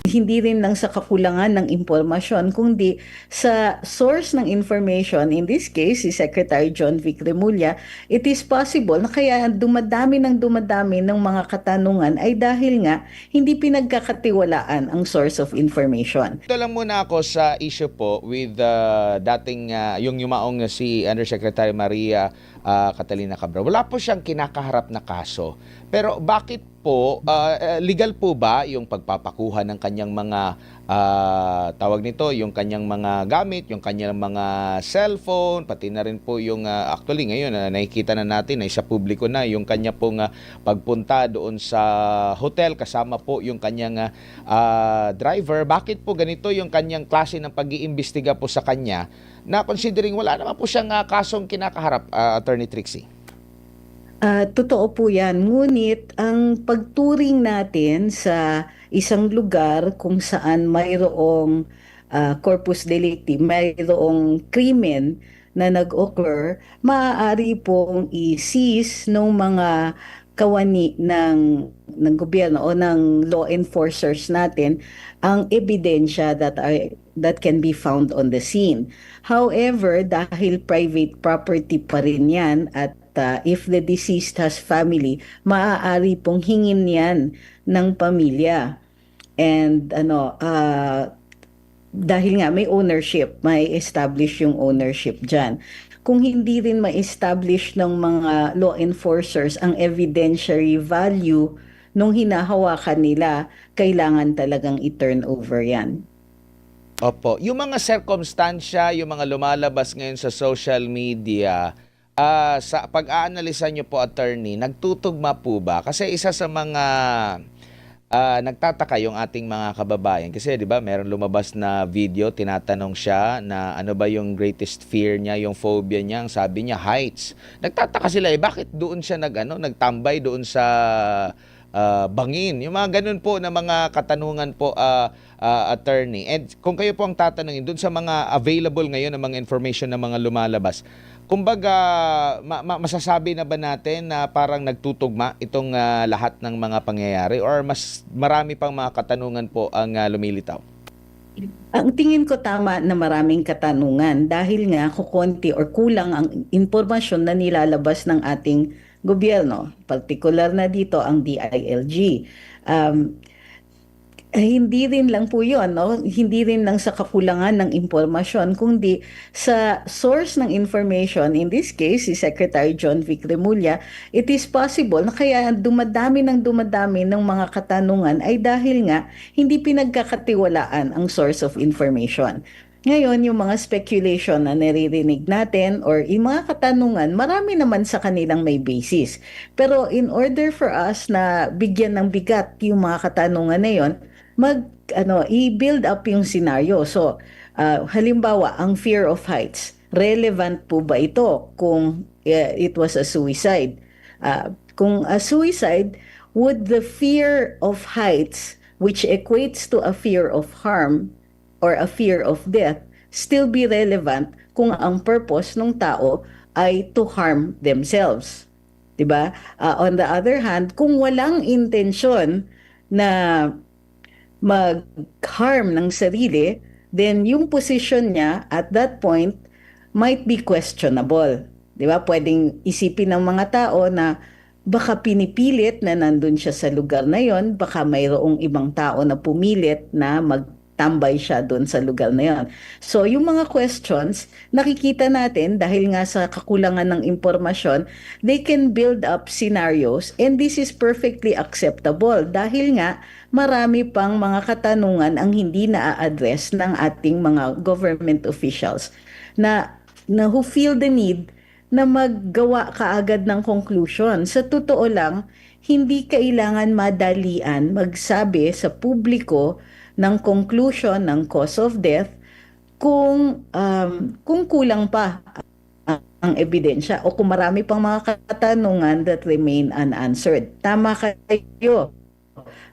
hindi rin lang sa kakulangan ng impormasyon, kundi sa source ng information, in this case, si Secretary John Vic Remulla, it is possible na kaya dumadami ng mga katanungan ay dahil nga hindi pinagkakatiwalaan ang source of information. Ito lang muna ako sa issue po with dating yung yumaong si Undersecretary Maria Catalina Cabral. Wala po siyang kinakaharap na kaso. Pero bakit po, legal po ba yung pagpapakuha ng kanyang mga tawag nito, yung kanyang mga gamit, yung kanyang mga cellphone, pati na rin po yung actually ngayon nakikita na natin na isa publiko na yung kanya pong pagpunta doon sa hotel kasama po yung kanyang driver. Bakit po ganito yung kanyang klase ng pag-iimbestiga po sa kanya na considering wala naman po siyang kasong kinakaharap, Attorney Trixie? Totoo po yan. Ngunit ang pagturing natin sa isang lugar kung saan mayroong corpus delicti, mayroong krimen na nag-occur, maaari pong i-seize ng mga kawani ng gobyerno o ng law enforcers natin ang ebidensya that can be found on the scene. However, dahil private property pa rin yan at if the deceased has family, maaari pong hingin yan ng pamilya. And dahil nga may ownership, may establish yung ownership dyan. Kung hindi rin ma-establish ng mga law enforcers ang evidentiary value nung hinahawakan nila, kailangan talagang i-turn over yan. Opo. Yung mga circumstansya, yung mga lumalabas ngayon sa social media, sa pag-aanalisa nyo po, attorney, nagtutugma po ba? Kasi isa sa mga nagtataka yung ating mga kababayan. Kasi di ba meron lumabas na video, tinatanong siya na ano ba yung greatest fear niya, yung phobia niya. Ang sabi niya, heights. Nagtataka sila, bakit doon siya nagtambay doon sa bangin? Yung mga ganun po na mga katanungan po, attorney. And kung kayo po ang tatanungin, doon sa mga available ngayon ng mga information na mga lumalabas, kumbaga, masasabi na ba natin na parang nagtutugma itong lahat ng mga pangyayari or mas marami pang mga katanungan po ang lumilitaw? Ang tingin ko tama na maraming katanungan dahil nga kukonti or kulang ang impormasyon na nilalabas ng ating gobyerno, partikular na dito ang DILG. Hindi rin lang po yun, no? Hindi rin lang sa kakulangan ng impormasyon, kundi sa source ng information, in this case, si Secretary John Vic Remulla, it is possible na kaya dumadami ng mga katanungan ay dahil nga hindi pinagkakatiwalaan ang source of information. Ngayon, yung mga speculation na naririnig natin or yung mga katanungan, marami naman sa kanilang may basis. Pero in order for us na bigyan ng bigat yung mga katanungan na yon, i-build up yung scenario. So, halimbawa, ang fear of heights, relevant po ba ito kung it was a suicide? Kung a suicide, would the fear of heights, which equates to a fear of harm or a fear of death, still be relevant kung ang purpose ng tao ay to harm themselves? Diba? On the other hand, kung walang intensyon na mag-harm ng sarili, then yung position niya at that point might be questionable. Di ba? Pwedeng isipin ng mga tao na baka pinipilit na nandun siya sa lugar na yon, baka mayroong ibang tao na pumilit na magtambay siya doon sa lugar na yon. So yung mga questions, nakikita natin dahil nga sa kakulangan ng impormasyon, they can build up scenarios and this is perfectly acceptable dahil nga marami pang mga katanungan ang hindi na-address ng ating mga government officials na who feel the need na maggawa kaagad ng conclusion. Sa totoo lang, hindi kailangan madalian magsabi sa publiko ng conclusion ng cause of death kung kulang pa ang ebidensya o kung marami pang mga katanungan that remain unanswered. Tama kayo.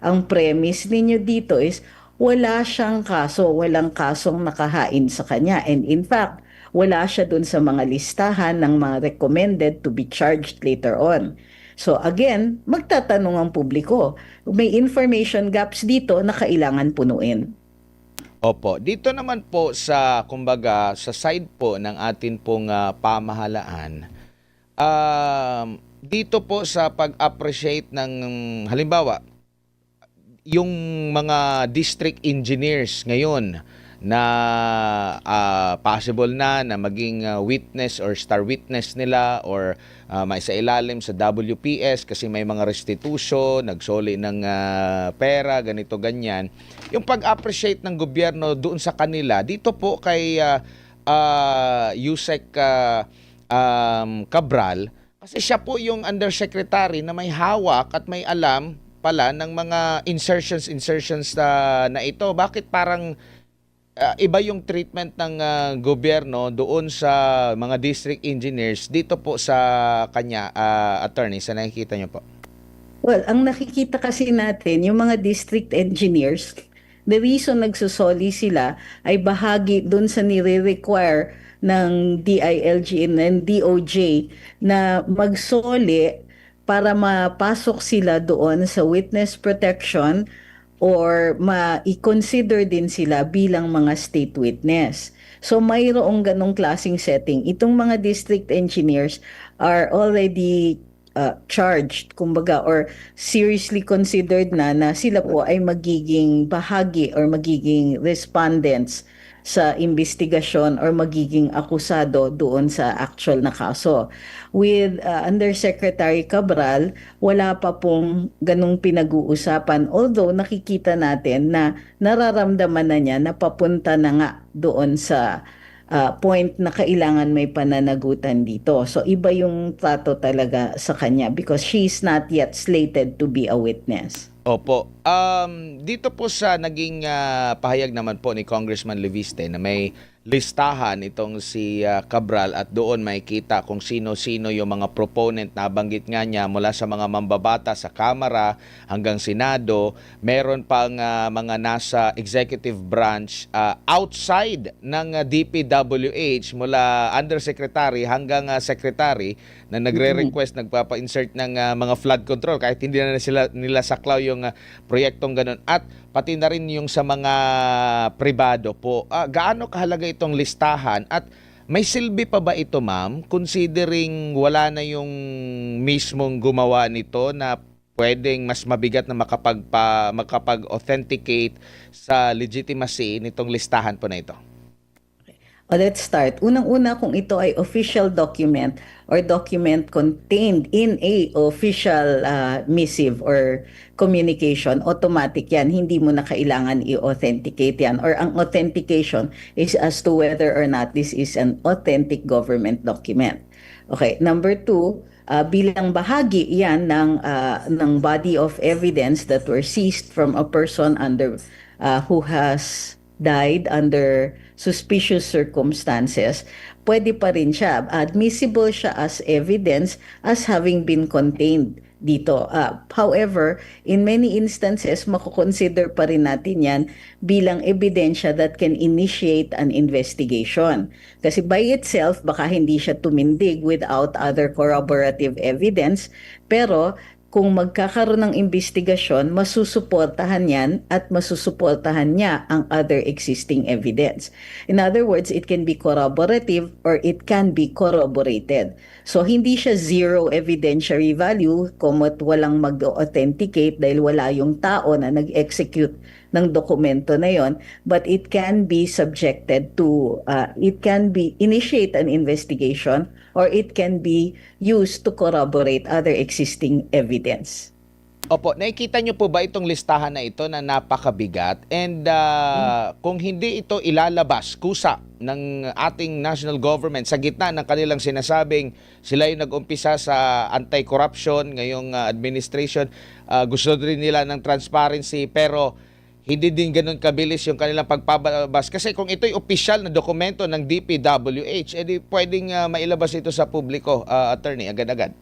Ang premise ninyo dito is wala siyang kaso, walang kasong nakahain sa kanya. And in fact, wala siya dun sa mga listahan ng mga recommended to be charged later on. So again, magtatanong ang publiko. May information gaps dito na kailangan punuin. Opo, dito naman po sa kumbaga sa side po ng atin pong pamahalaan, dito po sa pag-appreciate ng halimbawa yung mga district engineers ngayon na possible na maging witness or star witness nila or maisailalim sa WPS kasi may mga restitution, nagsoli ng pera, ganito ganyan. Yung pag-appreciate ng gobyerno doon sa kanila, dito po kay Yusek Cabral, kasi siya po yung undersecretary na may hawak at may alam pala ng mga insertions na ito. Bakit parang iba yung treatment ng gobyerno doon sa mga district engineers dito po sa kanya, attorney, sa nakikita nyo po? Well, ang nakikita kasi natin, yung mga district engineers, the reason nagsusoli sila ay bahagi dun sa nire-require ng DILG and DOJ na magsoli para mapasok sila doon sa witness protection or ma-consider din sila bilang mga state witness. So mayroong ganong klaseng setting. Itong mga district engineers are already charged, kumbaga, or seriously considered na sila po ay magiging bahagi or magiging respondents sa investigasyon or magiging akusado doon sa actual na kaso. With Undersecretary Cabral, wala pa pong ganong pinag-uusapan, although nakikita natin na nararamdaman na niya na papunta na nga doon sa point na kailangan may pananagutan dito. So iba yung trato talaga sa kanya because she's not yet slated to be a witness. Opo. Dito po sa naging pahayag naman po ni Congressman Leviste na may listahan itong si Cabral at doon makikita kung sino-sino yung mga proponent na banggit nga niya mula sa mga mambabata sa Kamara hanggang Senado. Meron pang mga nasa executive branch outside ng DPWH mula undersecretary hanggang secretary na nagre-request, nagpapa-insert ng mga flood control kahit hindi na nila saklaw yung proyektong ganun. At pati na rin yung sa mga pribado po. Gaano kahalaga itong listahan at may silbi pa ba ito, ma'am, considering wala na yung mismong gumawa nito na pwedeng mas mabigat na makapag-authenticate sa legitimacy nitong listahan po na ito? Let's start. Unang-una, kung ito ay official document or document contained in a official missive or communication, automatic yan. Hindi mo na kailangan i-authenticate yan. Or ang authentication is as to whether or not this is an authentic government document. Okay, number two, bilang bahagi yan ng body of evidence that were seized from a person who has died under suspicious circumstances, pwede pa rin siya. Admissible siya as evidence as having been contained dito. However, in many instances, makukonsider pa rin natin yan bilang ebidensya that can initiate an investigation. Kasi by itself, baka hindi siya tumindig without other corroborative evidence, pero kung magkakaroon ng investigasyon, masusuportahan yan at masusuportahan niya ang other existing evidence. In other words, it can be corroborative or it can be corroborated. So, hindi siya zero evidentiary value kung walang mag-authenticate dahil wala yung tao na nag-execute ng dokumento na yon, but it can be subjected to, it can be initiate an investigation or it can be used to corroborate other existing evidence. Opo, nakikita niyo po ba itong listahan na ito na napakabigat and kung hindi ito ilalabas kusa ng ating national government sa gitna ng kanilang sinasabing sila yung nag-umpisa sa anti-corruption ngayong administration, gusto rin nila ng transparency pero hindi din ganun kabilis yung kanilang pagpapalabas. Kasi kung ito'y opisyal na dokumento ng DPWH, edi pwedeng mailabas ito sa publiko, attorney, agad-agad.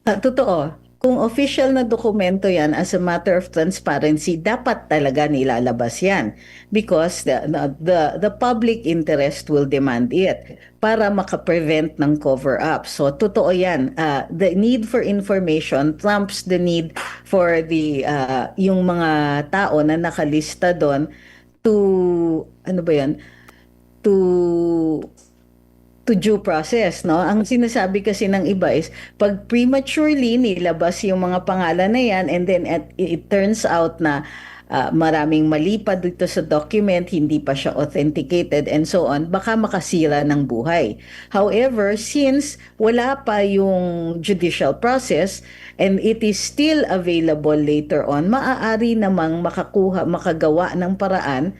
Totoo. kung official na dokumento yan, as a matter of transparency, dapat talaga nilalabas yan because the public interest will demand it para makaprevent ng cover-up. So, totoo yan. The need for information trumps the need for yung mga tao na nakalista doon to, ano ba yan, to due process, no? Ang sinasabi kasi ng iba is pag prematurely nilabas yung mga pangalan na yan and then it turns out na maraming mali pa dito sa document, hindi pa siya authenticated and so on, baka makasira ng buhay. However, since wala pa yung judicial process and it is still available later on, maaari namang makagawa ng paraan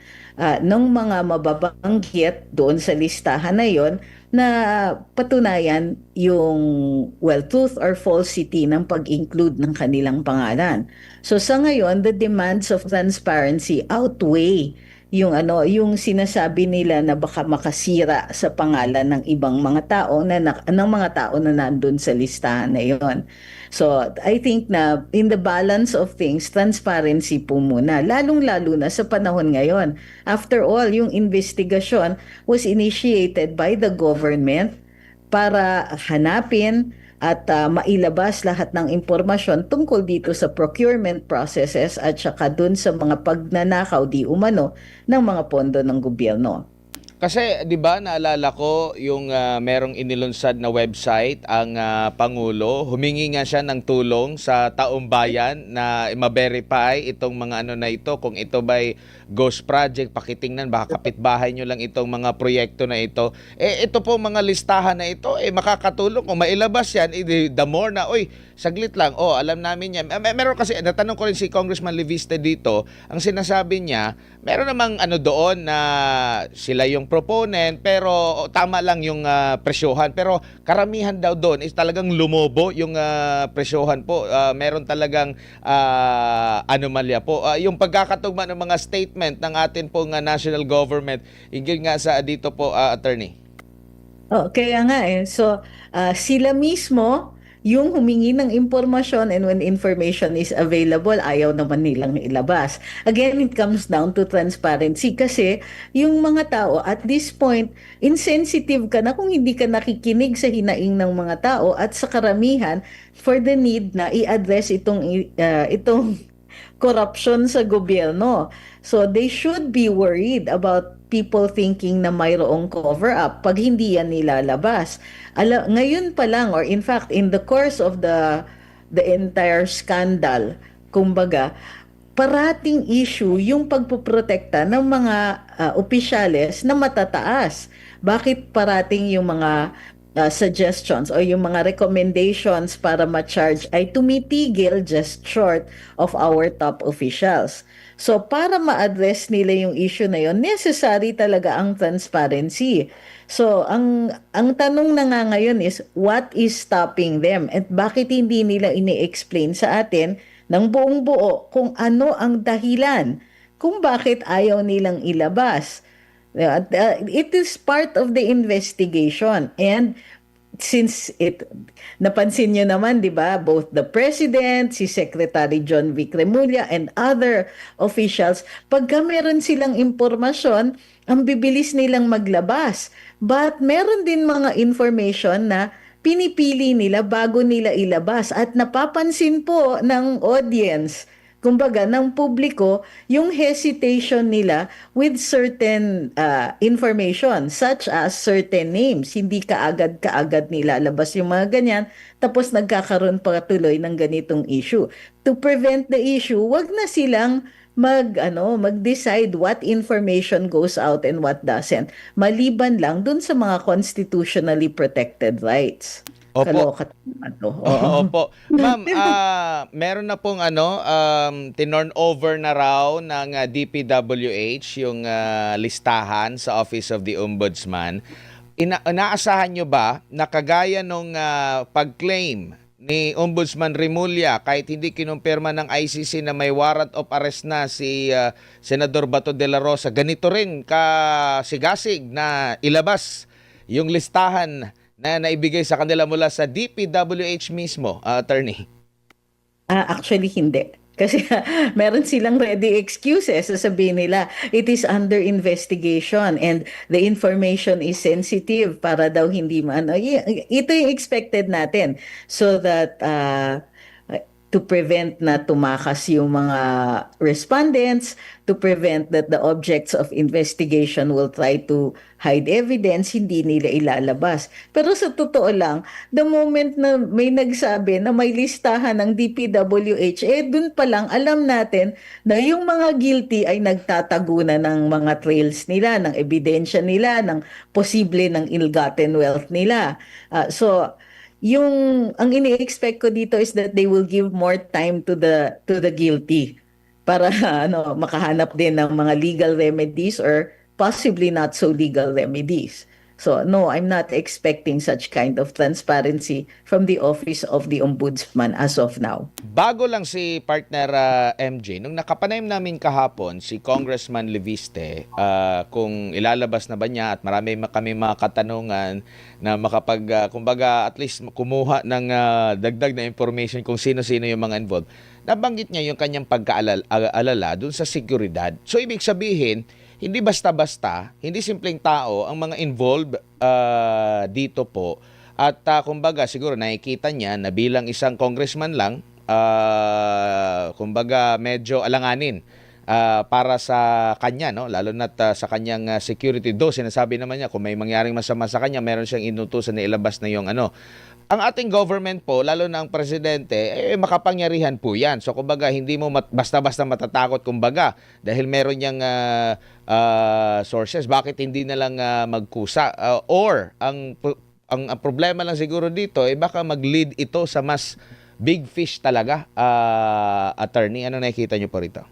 ng mga mababanggit doon sa listahan na yon na patunayan yung truth or falsity ng pag-include ng kanilang pangalan. So sa ngayon, the demands of transparency outweigh yung sinasabi nila na baka makasira sa pangalan ng ibang mga tao ng mga tao na nandun sa listahan na yon. So I think na in the balance of things, transparency po muna, lalong-lalo na sa panahon ngayon. After all, yung investigasyon was initiated by the government para hanapin at mailabas lahat ng impormasyon tungkol dito sa procurement processes at saka dun sa mga pagnanakaw di umano ng mga pondo ng gobyerno. Kasi 'di ba naalala ko yung merong inilunsad na website ang Pangulo, humingi nga siya ng tulong sa taong bayan na ma-verify itong mga ano na ito, kung ito ba'y ghost project, pakitingnan baka kapitbahay nyo lang itong mga proyekto na ito. Ito po mga listahan na ito makakatulong kung mailabas yan, the more na saglit lang, alam namin yan. Meron kasi, natanong ko rin si Congressman Leviste dito, ang sinasabi niya, meron namang ano doon na sila yung proponent, pero tama lang yung presyohan. Pero karamihan daw doon is talagang lumobo yung presyohan po. Meron talagang anomalya po. Yung pagkakatugma ng mga statement ng atin pong national government, hingil nga sa dito po, attorney. Kaya nga So, sila mismo yung humingi ng impormasyon and when information is available, ayaw naman nilang ilabas. Again, it comes down to transparency kasi yung mga tao at this point, insensitive ka na kung hindi ka nakikinig sa hinaing ng mga tao at sa karamihan for the need na i-address itong corruption sa gobyerno. So they should be worried about people thinking na mayroong cover-up pag hindi yan nilalabas. Ngayon pa lang, or in fact, in the course of the entire scandal, kumbaga, parating issue yung pagpoprotekta ng mga opisyales na matataas. Bakit parating yung mga suggestions o yung mga recommendations para ma-charge ay tumitigil just short of our top officials? So para ma-address nila yung issue na yon, necessary talaga ang transparency. So ang tanong na nga ngayon is what is stopping them at bakit hindi nila ini-explain sa atin ng buong buo kung ano ang dahilan kung bakit ayaw nilang ilabas. It is part of the investigation and since napansin nyo naman, di ba, both the President, si Secretary John Vic Remulla, and other officials, pagka meron silang impormasyon, ang bibilis nilang maglabas. But meron din mga information na pinipili nila bago nila ilabas at napapansin po ng audience, kumbaga ng publiko, yung hesitation nila with certain information such as certain names. Hindi kaagad nilalabas yung mga ganyan tapos nagkakaroon pa tuloy ng ganitong issue. To prevent the issue, wag na silang mag-decide what information goes out and what doesn't. Maliban lang dun sa mga constitutionally protected rights. Opo. Kaloka naman to. Opo. Ma'am, meron na pong tinorn over na raw ng DPWH yung listahan sa Office of the Ombudsman. Inaasahan nyo ba na kagaya nung pag-claim ni Ombudsman Remulla kahit hindi kinumpirma ng ICC na may warrant of arrest na si Senador Bato de la Rosa, ganito rin kasigasig na ilabas yung listahan na naibigay sa kanila mula sa DPWH mismo, attorney? Actually, hindi. Kasi meron silang ready excuses. Sasabihin nila, it is under investigation and the information is sensitive para daw hindi maano. Ito yung expected natin so that to prevent na tumakas yung mga respondents, to prevent that the objects of investigation will try to hide evidence, hindi nila ilalabas. Pero sa totoo lang, the moment na may nagsabi na may listahan ng DPWH, dun pa lang alam natin na yung mga guilty ay nagtatago na ng mga trails nila, ng ebidensya nila, ng posible ng ill-gotten wealth nila. So, yung ang ini-expect ko dito is that they will give more time to the guilty para makahanap din ng mga legal remedies or possibly not so legal remedies. So no, I'm not expecting such kind of transparency from the Office of the Ombudsman as of now. Bago lang si partner MJ, nung nakapanayam namin kahapon si Congressman Leviste, kung ilalabas na ba niya at marami kami mga katanungan na makapag, kumbaga at least kumuha ng dagdag na information kung sino-sino yung mga involved. Nabanggit niya yung kanyang pagkaalala dun sa seguridad. So ibig sabihin, hindi basta-basta, hindi simpleng tao ang mga involved dito po. At kumbaga siguro nakikita niya na bilang isang congressman lang, kumbaga medyo alanganin para sa kanya, no? Lalo na sa kanyang security. Do sinasabi naman niya kung may mangyaring masama sa kanya, meron siyang inutusan na ilabas na yung ano. Ang ating government po, lalo na ang presidente, makapangyarihan po yan. So, kumbaga, hindi mo basta-basta matatakot, kumbaga, dahil meron niyang sources. Bakit hindi na lang magkusa? Or, ang problema lang siguro dito, baka mag-lead ito sa mas big fish talaga, attorney. Ano nakikita niyo po rito?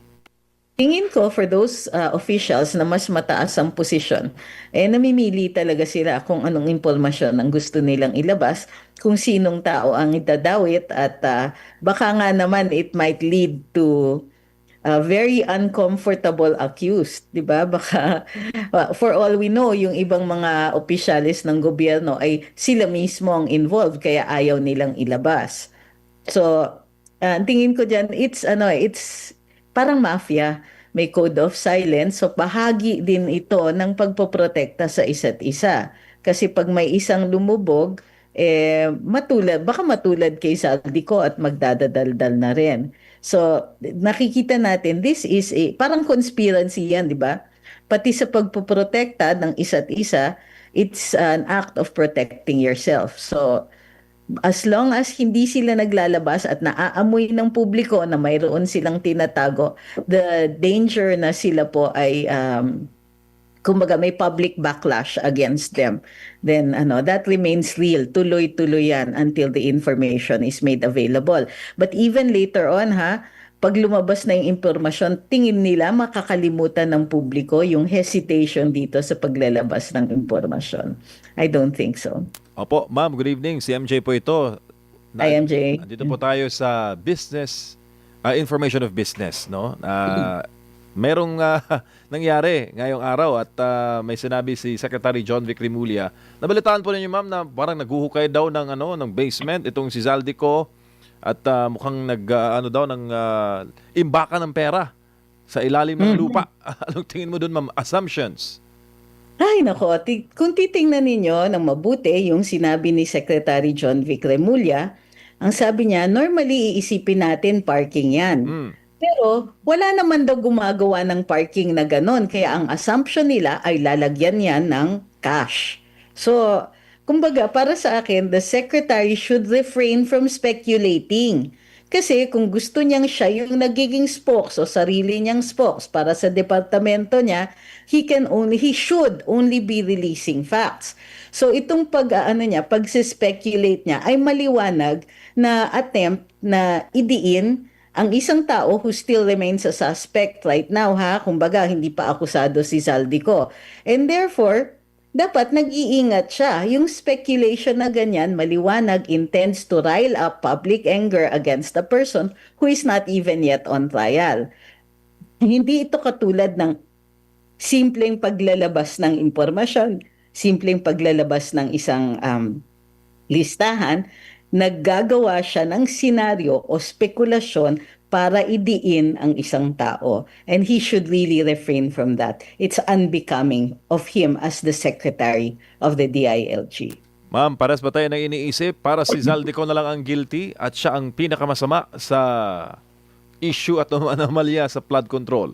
Tingin ko for those officials na mas mataas ang posisyon, namimili talaga sila kung anong impormasyon ang gusto nilang ilabas, kung sinong tao ang idadawit at baka nga naman it might lead to very uncomfortable accused, 'di ba? Baka for all we know, yung ibang mga opisyalis ng gobyerno ay sila mismo ang involved kaya ayaw nilang ilabas. So, tingin ko diyan it's parang mafia. May code of silence. So, bahagi din ito ng pagpoprotekta sa isa't isa. Kasi pag may isang lumubog, baka matulad kay Saldico at magdadadaldal na rin. So, nakikita natin, this is parang conspiracy yan, di ba? Pati sa pagpoprotekta ng isa't isa, it's an act of protecting yourself. So, as long as hindi sila naglalabas at naaamoy ng publiko na mayroon silang tinatago, the danger na sila po ay kumbaga may public backlash against them, then that remains real. Tuloy-tuloy yan until the information is made available. But even later on pag lumabas na yung impormasyon, tingin nila makakalimutan ng publiko yung hesitation dito sa paglalabas ng impormasyon. I don't think so. Opo, ma'am, good evening. Si MJ po ito. Hi, MJ. Dito po tayo sa business, information of business, no? Merong nangyari ngayong araw at may sinabi si Secretary John Vic Remulla. Nabalitaan po ninyo, ma'am, na parang naghuhukay daw ng basement itong si Zaldico at mukhang imbaka ng pera sa ilalim ng lupa. Anong tingin mo doon, ma'am? Assumptions? Ay nako, kung titingnan ninyo ng mabuti yung sinabi ni Secretary John Vic Remulla, ang sabi niya, normally iisipin natin parking yan. Pero wala naman daw gumagawa ng parking na ganon, kaya ang assumption nila ay lalagyan yan ng cash. So, kumbaga para sa akin, the Secretary should refrain from speculating. Kasi kung gusto niyang siya yung nagiging spokes o sarili niyang spokes para sa departamento niya, he should only be releasing facts. So itong pag-speculate niya ay maliwanag na attempt na idiin ang isang tao who still remains a suspect right now kumbaga hindi pa akusado si Zaldico. And therefore, dapat nag-iingat siya. Yung speculation na ganyan, maliwanag, intends to rile up public anger against a person who is not even yet on trial. Hindi ito katulad ng simpleng paglalabas ng impormasyon, simpleng paglalabas ng isang listahan. naggagawa siya ng senaryo o spekulasyon para idiin ang isang tao. And he should really refrain from that. It's unbecoming of him as the Secretary of the DILG. Ma'am, pares ba tayo ng iniisip para si Zaldico na lang ang guilty at siya ang pinakamasama sa issue at anomalya sa flood control?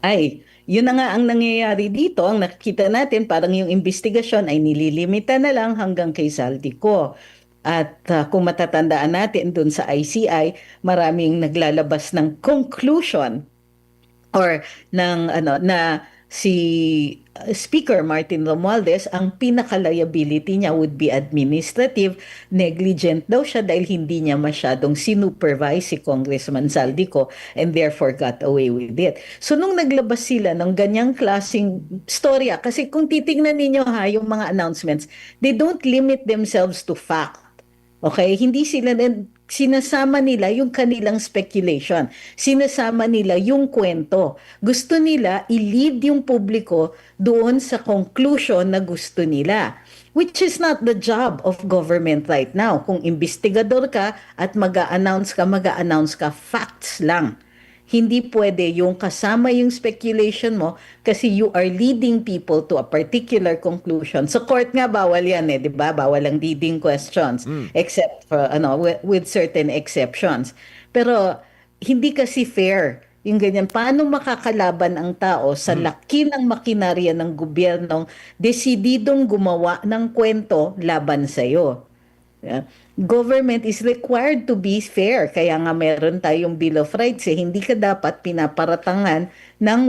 Ay, yun na nga ang nangyayari dito. Ang nakikita natin, parang yung investigasyon ay nililimita na lang hanggang kay Zaldico. At kung matatandaan natin dun sa ICI, maraming naglalabas ng conclusion or ng na si Speaker Martin Romualdez, ang pinaka-liability niya would be administrative. Negligent daw siya dahil hindi niya masyadong sinupervise si Congressman Zaldico and therefore got away with it. So nung naglabas sila ng ganyang klaseng storya, kasi kung titingnan ninyo yung mga announcements, they don't limit themselves to fact. Okay, hindi sila sinasama nila yung kanilang speculation. Sinasama nila yung kwento. Gusto nila i-lead yung publiko doon sa conclusion na gusto nila. Which is not the job of government right now. Kung investigador ka at mag-a-announce ka, facts lang. Hindi pwede yung kasama yung speculation mo kasi you are leading people to a particular conclusion. Sa court nga bawal yan di ba? Bawal ang leading questions except for with certain exceptions. Pero hindi kasi fair yung ganyan. Paano makakalaban ang tao sa laki ng makinarya ng gobyernong desididong gumawa ng kwento laban sa'yo? Yeah. Government is required to be fair. Kaya nga meron tayong Bill of Rights. Hindi ka dapat pinaparatangan ng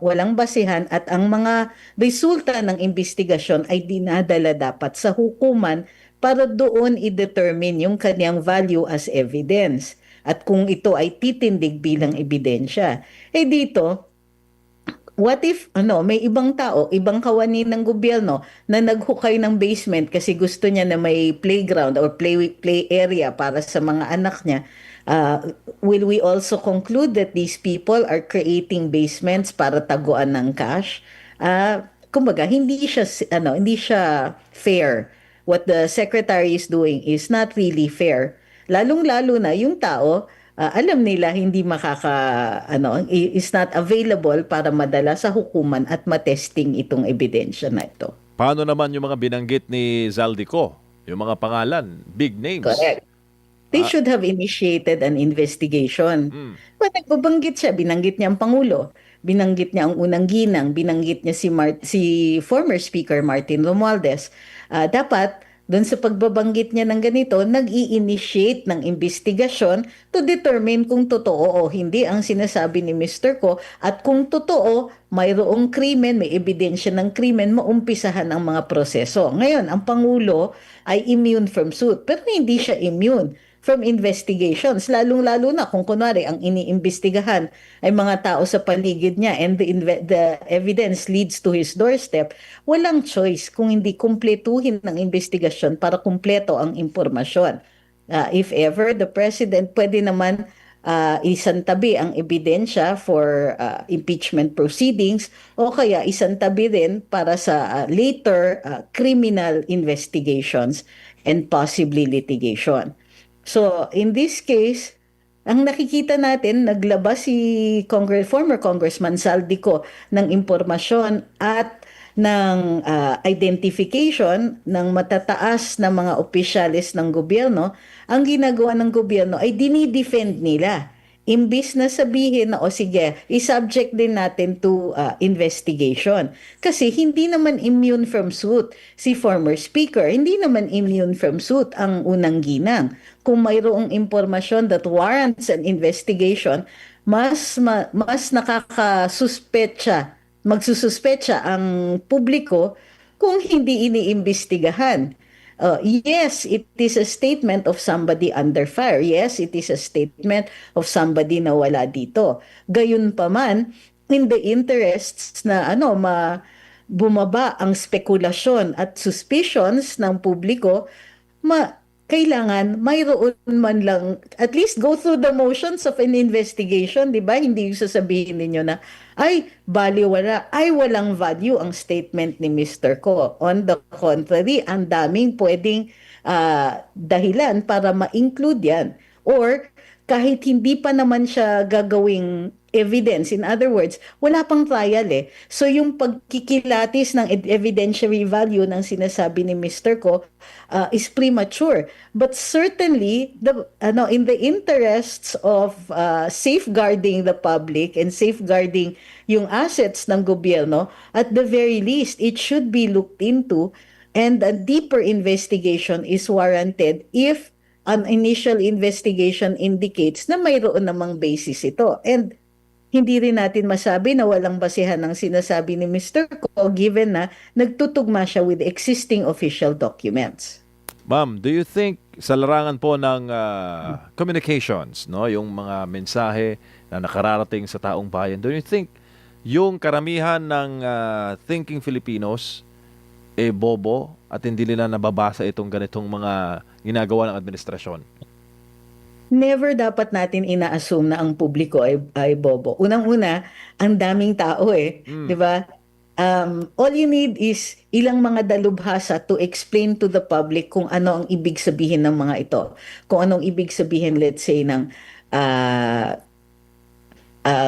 walang basihan at ang mga resulta ng investigasyon ay dinadala dapat sa hukuman para doon i-determine yung kanyang value as evidence. At kung ito ay titindig bilang ebidensya. Dito, what if may ibang tao, ibang kawani ng gobyerno na naghukay ng basement kasi gusto niya na may playground or play area para sa mga anak niya? Will we also conclude that these people are creating basements para taguan ng cash? Kumbaga hindi siya fair. What the secretary is doing is not really fair. Lalong-lalo na yung tao alam nila hindi is not available para madala sa hukuman at matesting itong ebidensya na ito. Paano naman yung mga binanggit ni Zaldico? Yung mga pangalan, big names. Correct. They should have initiated an investigation. But nagbabanggit siya, binanggit niya ang Pangulo, binanggit niya ang unang ginang, binanggit niya si former Speaker Martin Romualdez. Dapat doon sa pagbabanggit niya ng ganito, nag-i-initiate ng investigasyon to determine kung totoo o hindi ang sinasabi ni Mr. Ko at kung totoo, mayroong krimen, may ebidensya ng krimen, maumpisahan ang mga proseso. Ngayon, ang Pangulo ay immune from suit, pero hindi siya immune from investigations, lalong-lalo na kung kunwari ang iniimbestigahan ay mga tao sa paligid niya and the evidence leads to his doorstep, walang choice kung hindi kumpletuhin ng investigasyon para kumpleto ang impormasyon. If ever, the President pwede naman isantabi ang ebidensya for impeachment proceedings o kaya isantabi din para sa later criminal investigations and possibly litigation. So, in this case, ang nakikita natin, naglabas si former Congressman Zaldico ng impormasyon at ng identification ng matataas na mga opisyalis ng gobyerno. Ang ginagawa ng gobyerno ay dinidefend nila. Imbis na sabihin na, sige, i-subject din natin to investigation. Kasi hindi naman immune from suit si former speaker. Hindi naman immune from suit ang unang ginang. Kung mayroong impormasyon that warrants an investigation, mas magsususpetsa ang publiko kung hindi iniimbestigahan. Yes, it is a statement of somebody under fire. Yes, it is a statement of somebody na wala dito. Gayunpaman, in the interests na bumaba ang spekulasyon at suspicions ng publiko, kailangan mayroon man lang, at least go through the motions of an investigation, di ba? Hindi yung sasabihin ninyo na, ay, baliwala, ay, walang value ang statement ni Mr. Ko. On the contrary, ang daming pwedeng dahilan para ma-include yan. Or, kahit hindi pa naman siya gagawing evidence. In other words, wala pang trial eh. So yung pagkikilatis ng evidentiary value ng sinasabi ni Mr. Ko is premature. But certainly, in the interests of safeguarding the public and safeguarding yung assets ng gobyerno, at the very least, it should be looked into, and a deeper investigation is warranted if an initial investigation indicates na mayroon namang basis ito. And hindi rin natin masabi na walang basehan ng sinasabi ni Mr. Ko given na nagtutugma siya with existing official documents. Ma'am, do you think sa larangan po ng communications, no, yung mga mensahe na nakararating sa taong bayan, do you think yung karamihan ng thinking Filipinos bobo at hindi nila nababasa itong ganitong mga ginagawa ng administrasyon? Never dapat natin ina-assume na ang publiko ay bobo. Unang-una, ang daming tao eh, 'di ba? All you need is ilang mga dalubhasa to explain to the public kung ano ang ibig sabihin ng mga ito. Kung anong ibig sabihin, let's say, ng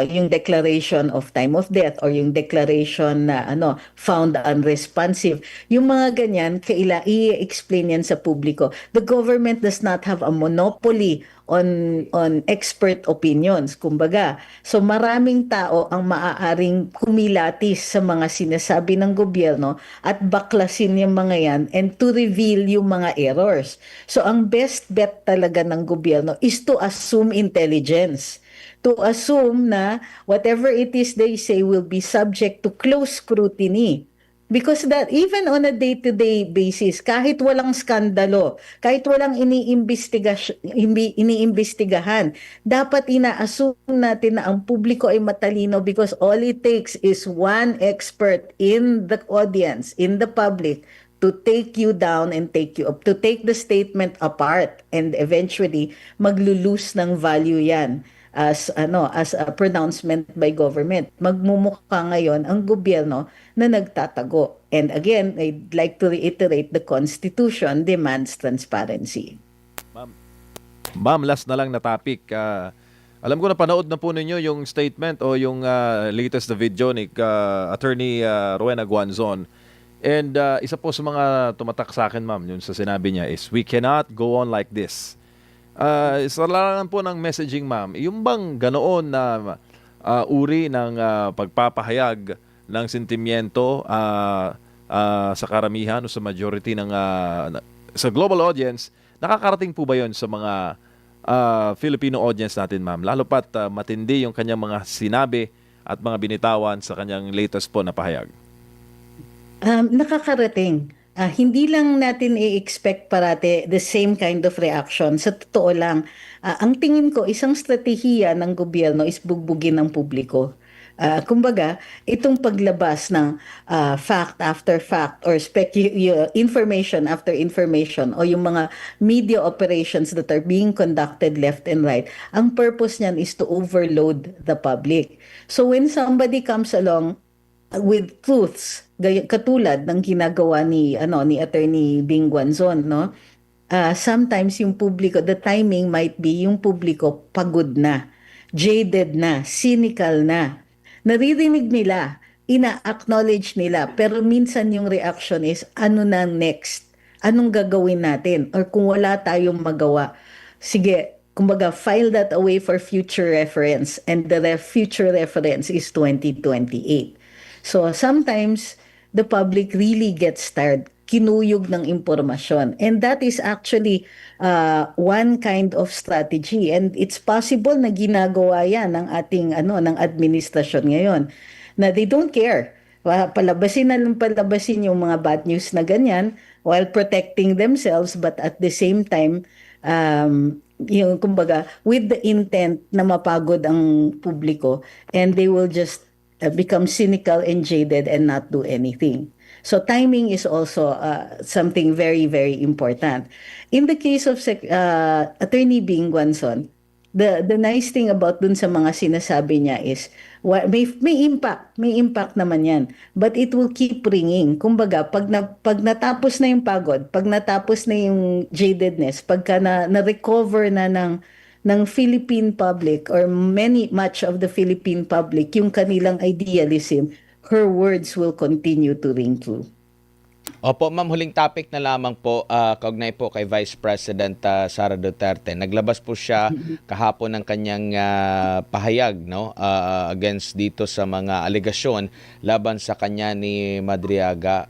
yung declaration of time of death or yung declaration na found unresponsive. Yung mga ganyan, i-explain yan sa publiko. The government does not have a monopoly on expert opinions, kumbaga. So maraming tao ang maaaring kumilatis sa mga sinasabi ng gobyerno at baklasin yung mga yan and to reveal yung mga errors. So ang best bet talaga ng gobyerno is to assume intelligence, to assume na whatever it is they say will be subject to close scrutiny. Because that even on a day-to-day basis, kahit walang skandalo, kahit walang iniimbestigahan, dapat ina-assume natin na ang publiko ay matalino because all it takes is one expert in the audience, in the public, to take you down and take you up, to take the statement apart, and eventually maglulose ng value yan as a pronouncement by government. Magmumukha ngayon ang gobyerno na nagtatago. And again, I'd like to reiterate, the Constitution demands transparency. Ma'am, last na lang na topic. Alam ko na panood na po ninyo yung statement o yung latest na video ni Attorney Rowena Guanzon. And isa po sa mga tumatak sa akin, ma'am, yung sa sinabi niya is, we cannot go on like this. Sa larangan po ng messaging, ma'am, yung bang ganoon na uri ng pagpapahayag ng sentimiento sa karamihan o sa majority ng sa global audience, nakakarating po ba yon sa mga Filipino audience natin, ma'am? Lalo pat matindi yung kanyang mga sinabi at mga binitawan sa kanyang latest po na pahayag. Nakakarating. Hindi lang natin i-expect parate the same kind of reaction. Sa totoo lang, ang tingin ko, isang strategiya ng gobyerno is bugbugin ng publiko. Kumbaga, itong paglabas ng fact after fact or information after information o yung mga media operations that are being conducted left and right, ang purpose niyan is to overload the public. So when somebody comes along with truths, katulad ng ginagawa ni Attorney Bing Guanzon, no? Sometimes yung publiko, the timing might be yung publiko pagod na, jaded na, cynical na. Naririnig nila, ina-acknowledge nila, pero minsan yung reaction is, ano na next? Anong gagawin natin? Or kung wala tayong magawa, sige, kumbaga, file that away for future reference, and the future reference is 2028. So sometimes the public really gets tired, kinuyog ng impormasyon. And that is actually one kind of strategy. And it's possible na ginagawa yan ng ating ng administrasyon ngayon. Na they don't care. Palabasin na lang palabasin yung mga bad news na ganyan while protecting themselves, but at the same time, yung kumbaga, with the intent na mapagod ang publiko, and they will just become cynical and jaded and not do anything. So timing is also something very, very important. In the case of Attorney Bing Guanzon, the nice thing about dun sa mga sinasabi niya is may impact naman yan, but it will keep ringing. Kumbaga pag natapos na yung pagod, pag natapos na yung jadedness, pagka na-recover na ng Philippine public or much of the Philippine public yung kanilang idealism, her words will continue to ring true. Opo, ma'am, huling topic na lamang po, kaugnay po kay Vice President Sara Duterte. Naglabas po siya kahapon ng kanyang pahayag, no, against dito sa mga alegasyon laban sa kanya ni Madriaga.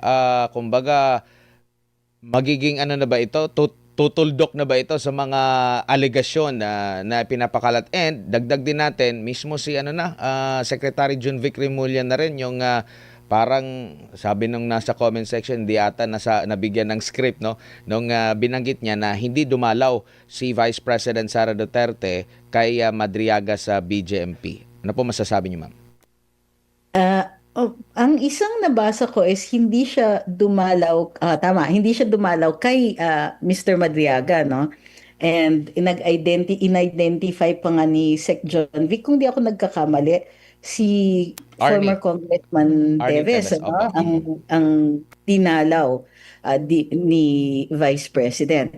Kumbaga, magiging ano na ba ito? Tutuldok na ba ito sa mga alegasyon na pinapakalat? And dagdag din natin, mismo si Secretary Junvic Remulla na rin yung parang sabi nung nasa comment section, di ata nabigyan ng script, no, nung binanggit niya na hindi dumalaw si Vice President Sara Duterte kay Madriaga sa BJMP. Ano po masasabi niyo, ma'am? Ang isang nabasa ko is hindi siya dumalaw, hindi siya dumalaw kay Mr. Madriaga, no? And in-identify pa nga ni Sec. John Vic, kung di ako nagkakamali, si former Congressman Arnie Teves, Teves, ano? opo. Ang dinalaw ni Vice President.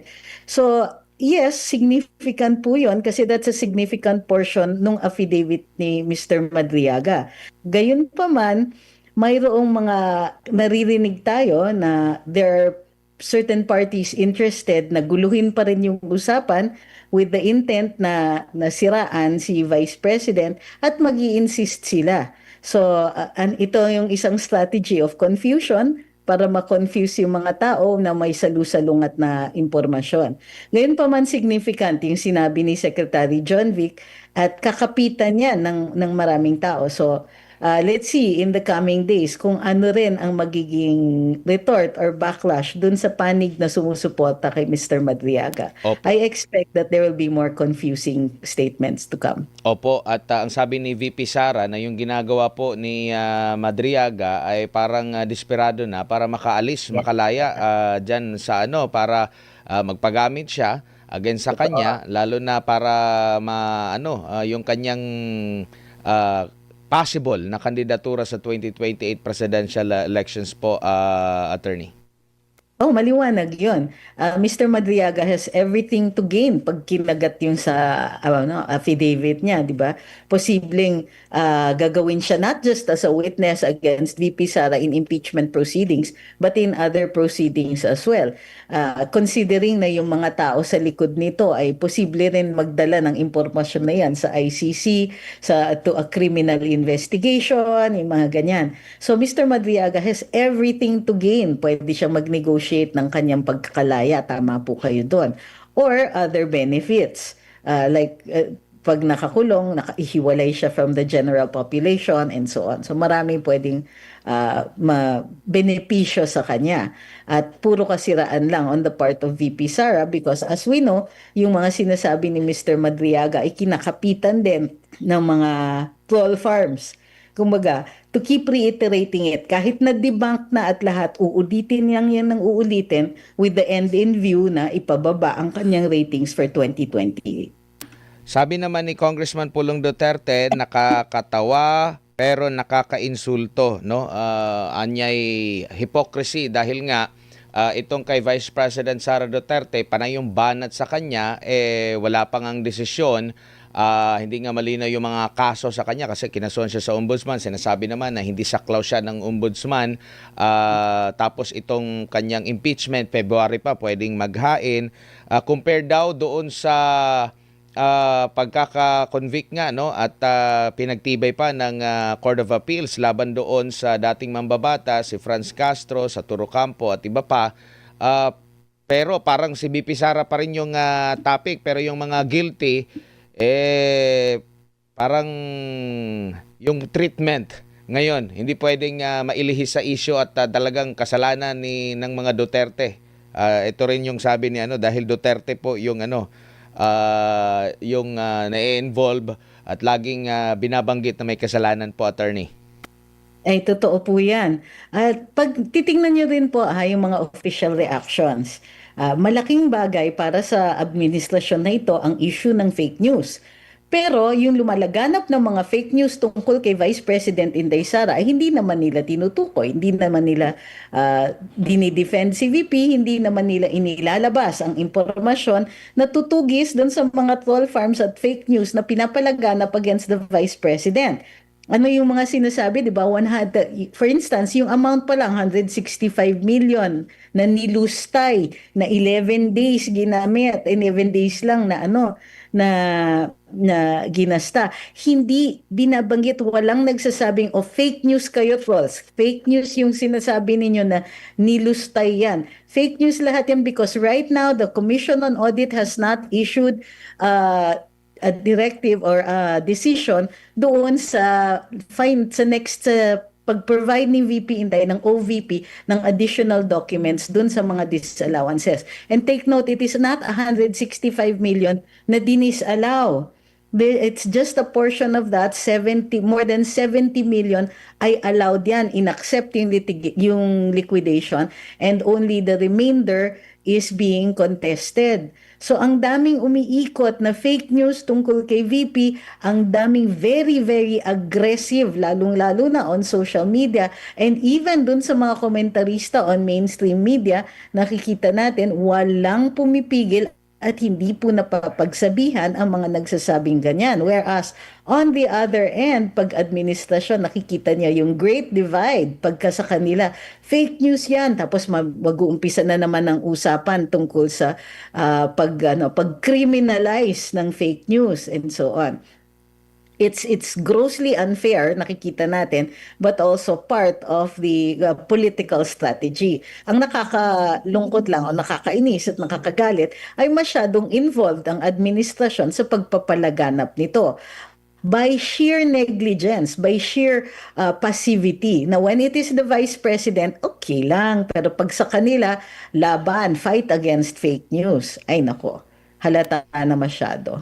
So, yes, significant po yun kasi that's a significant portion nung affidavit ni Mr. Madriaga. Gayunpaman, mayroong mga naririnig tayo na there are certain parties interested na guluhin pa rin yung usapan with the intent na nasiraan si Vice President at mag-i-insist sila. So, ito yung isang strategy of confusion para ma-confuse yung mga tao na may salusalungat na impormasyon. Ngayon pa man significant yung sinabi ni Secretary John Vic at kakapitan niya ng maraming tao. So, let's see in the coming days kung ano rin ang magiging retort or backlash dun sa panig na sumusuporta kay Mr. Madriaga. Opo. I expect that there will be more confusing statements to come. Opo, at ang sabi ni VP Sara na yung ginagawa po ni Madriaga ay parang desperado na para makaalis, makalaya dyan sa para magpagamit siya against sa kanya, lalo na para yung kanyang possible na kandidatura sa 2028 presidential elections po, attorney. Oh, maliwanag yun. Mr. Madriaga has everything to gain pag kinagat yung sa affidavit niya, di ba? Posibleng gagawin siya not just as a witness against VP Sara in impeachment proceedings, but in other proceedings as well. Considering na yung mga tao sa likod nito ay posible rin magdala ng impormasyon na yan sa ICC, to a criminal investigation, yung mga ganyan. So Mr. Madriaga has everything to gain. Pwede siyang mag-negotiate ng kanyang pagkakalaya, tama po kayo doon, or other benefits pag nakakulong, nakaihiwalay siya from the general population and so on. So maraming pwedeng benepisyo sa kanya at puro kasiraan lang on the part of VP Sara because as we know, yung mga sinasabi ni Mr. Madriaga ay kinakapitan din ng mga troll farms. Kumbaga, to keep reiterating it, kahit na-debunk na at lahat, uulitin yan ng uulitin with the end in view na ipababa ang kanyang ratings for 2028. Sabi naman ni Congressman Pulong Duterte, nakakatawa pero nakakainsulto, no? Anyay hypocrisy dahil nga itong kay Vice President Sara Duterte, panay yung banat sa kanya, wala pang ang desisyon. Hindi nga malinaw yung mga kaso sa kanya kasi kinasuhan siya sa ombudsman. Sinasabi naman na hindi saklaw siya ng ombudsman. Tapos itong kanyang impeachment, February pa, pwedeng maghain. Compared daw doon sa pagkaka-convict nga, no, at pinagtibay pa ng Court of Appeals laban doon sa dating mambabata, si Franz Castro, sa Turo Campo at iba pa. Pero parang si BP Sara pa rin yung topic, pero yung mga guilty, parang yung treatment ngayon hindi pwedeng mailihis sa issue at talagang kasalanan ng mga Duterte. Ito rin yung sabi ni dahil Duterte po yung na-involve at laging binabanggit na may kasalanan po, attorney. Ay, totoo po yan. At pag titingnan nyo rin po yung mga official reactions, malaking bagay para sa administrasyon na ito ang issue ng fake news. Pero yung lumalaganap ng mga fake news tungkol kay Vice President Inday Sara ay hindi naman nila tinutukoy, hindi naman nila dinidefend si VP, hindi naman nila inilalabas ang impormasyon na tutugis doon sa mga troll farms at fake news na pinapalaganap against the Vice President. Ano yung mga sinasabi, di ba? For instance, yung amount pa lang, 165 million na nilustay na 11 days ginamit, 11 days lang na na ginasta. Hindi binabanggit, walang nagsasabing, fake news kayo, trolls. Fake news yung sinasabi ninyo na nilustay yan. Fake news lahat yan because right now, the Commission on Audit has not issued a directive or a decision doon sa next pag-provide ni VP Inday ng OVP ng additional documents doon sa mga disallowances. And take note, it is not 165 million na dinisallow. It's just a portion of that, more than 70 million ay allowed yan, inaccept yung liquidation, and only the remainder is being contested. So ang daming umiikot na fake news tungkol kay VP, ang daming very, very aggressive, lalong-lalo na on social media, and even dun sa mga komentarista on mainstream media, nakikita natin walang pumipigil at hindi po napapagsabihan ang mga nagsasabing ganyan. Whereas, on the other end, pag administrasyon, nakikita niya yung great divide pagka sa kanila. Fake news yan. Tapos mag-uumpisa na naman ang usapan tungkol sa pag-criminalize ng fake news and so on. It's grossly unfair, nakikita natin, but also part of the political strategy. Ang nakakalungkot lang o nakakainis at nakakagalit ay masyadong involved ang administrasyon sa pagpapalaganap nito by sheer negligence, by sheer passivity. Na when it is the Vice President, okay lang. Pero pag sa kanila, laban, fight against fake news. Ay nako, halata na masyado.